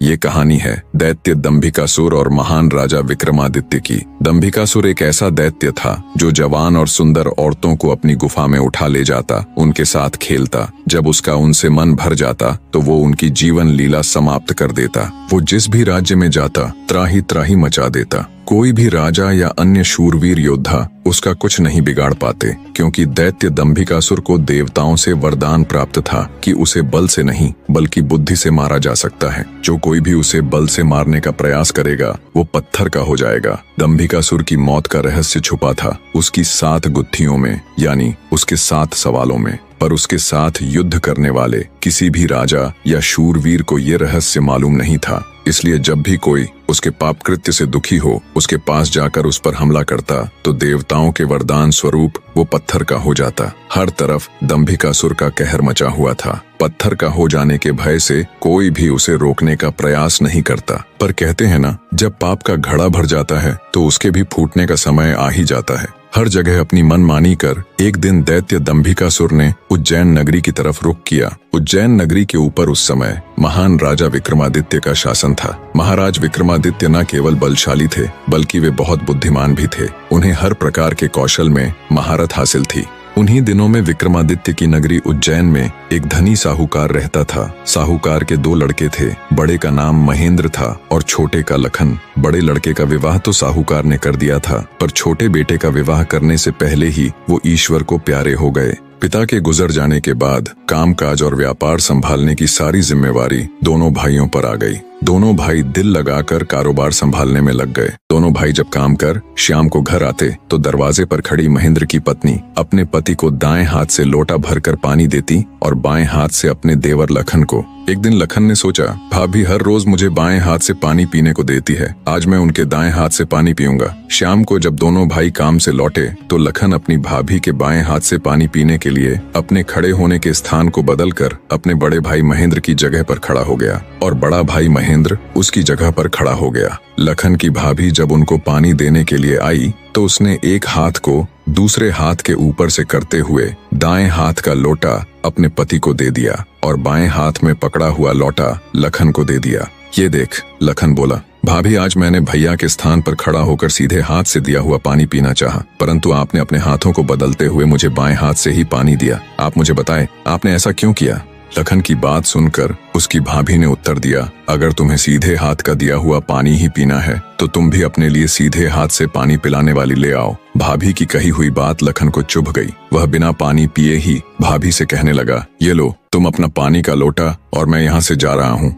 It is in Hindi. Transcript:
ये कहानी है दैत्य दंभिकासुर और महान राजा विक्रमादित्य की। दंभिकासुर एक ऐसा दैत्य था जो जवान और सुंदर औरतों को अपनी गुफा में उठा ले जाता, उनके साथ खेलता। जब उसका उनसे मन भर जाता तो वो उनकी जीवन लीला समाप्त कर देता। वो जिस भी राज्य में जाता त्राही त्राही मचा देता। कोई भी राजा या अन्य शूरवीर योद्धा उसका कुछ नहीं बिगाड़ पाते, क्योंकि दैत्य दंभिकासुर को देवताओं से वरदान प्राप्त था कि उसे बल से नहीं बल्कि बुद्धि से मारा जा सकता है। जो कोई भी उसे बल से मारने का प्रयास करेगा वो पत्थर का हो जाएगा। दंभिकासुर की मौत का रहस्य छुपा था उसकी 7 गुत्थियों में, यानी उसके 7 सवालों में। पर उसके साथ युद्ध करने वाले किसी भी राजा या शूरवीर को ये रहस्य मालूम नहीं था। इसलिए जब भी कोई उसके पाप कृत्य से दुखी हो उसके पास जाकर उस पर हमला करता तो देवताओं के वरदान स्वरूप वो पत्थर का हो जाता। हर तरफ दंभिकासुर का कहर मचा हुआ था। पत्थर का हो जाने के भय से कोई भी उसे रोकने का प्रयास नहीं करता। पर कहते हैं ना, जब पाप का घड़ा भर जाता है तो उसके भी फूटने का समय आ ही जाता है। हर जगह अपनी मनमानी कर एक दिन दैत्य दंभिकासुर ने उज्जैन नगरी की तरफ रुख किया। उज्जैन नगरी के ऊपर उस समय महान राजा विक्रमादित्य का शासन था। महाराज विक्रमादित्य न केवल बलशाली थे बल्कि वे बहुत बुद्धिमान भी थे। उन्हें हर प्रकार के कौशल में महारत हासिल थी। उन्हीं दिनों में विक्रमादित्य की नगरी उज्जैन में एक धनी साहूकार रहता था। साहूकार के 2 लड़के थे। बड़े का नाम महेंद्र था और छोटे का लखन। बड़े लड़के का विवाह तो साहूकार ने कर दिया था, पर छोटे बेटे का विवाह करने से पहले ही वो ईश्वर को प्यारे हो गए। पिता के गुजर जाने के बाद कामकाज और व्यापार संभालने की सारी जिम्मेवारी दोनों भाइयों पर आ गई। दोनों भाई दिल लगाकर कारोबार संभालने में लग गए। दोनों भाई जब काम कर शाम को घर आते तो दरवाजे पर खड़ी महेंद्र की पत्नी अपने पति को दाएं हाथ से लोटा भरकर पानी देती और बाएं हाथ से अपने देवर लखन को। एक दिन लखन ने सोचा, भाभी हर रोज मुझे बाएं हाथ से पानी पीने को देती है, आज मैं उनके दाएं हाथ से पानी पीऊंगा। शाम को जब दोनों भाई काम से लौटे तो लखन अपनी भाभी के बाएं हाथ से पानी पीने के लिए अपने खड़े होने के स्थान को बदलकर अपने बड़े भाई महेंद्र की जगह पर खड़ा हो गया और बड़ा भाई महेंद्र उसकी जगह पर खड़ा हो गया। लखन की भाभी जब उनको पानी देने के लिए आई तो उसने एक हाथ को दूसरे हाथ के ऊपर से करते हुए दाएं हाथ का लोटा अपने पति को दे दिया और बाएं हाथ में पकड़ा हुआ लोटा लखन को दे दिया। ये देख, लखन बोला, भाभी आज मैंने भैया के स्थान पर खड़ा होकर सीधे हाथ से दिया हुआ पानी पीना चाहा, परंतु आपने अपने हाथों को बदलते हुए मुझे बाएं हाथ से ही पानी दिया। आप मुझे बताएं, आपने ऐसा क्यों किया? लखन की बात सुनकर उसकी भाभी ने उत्तर दिया, अगर तुम्हें सीधे हाथ का दिया हुआ पानी ही पीना है तो तुम भी अपने लिए सीधे हाथ से पानी पिलाने वाली ले आओ। भाभी की कही हुई बात लखन को चुभ गई। वह बिना पानी पिए ही भाभी से कहने लगा, ये लो तुम अपना पानी का लोटा और मैं यहाँ से जा रहा हूँ।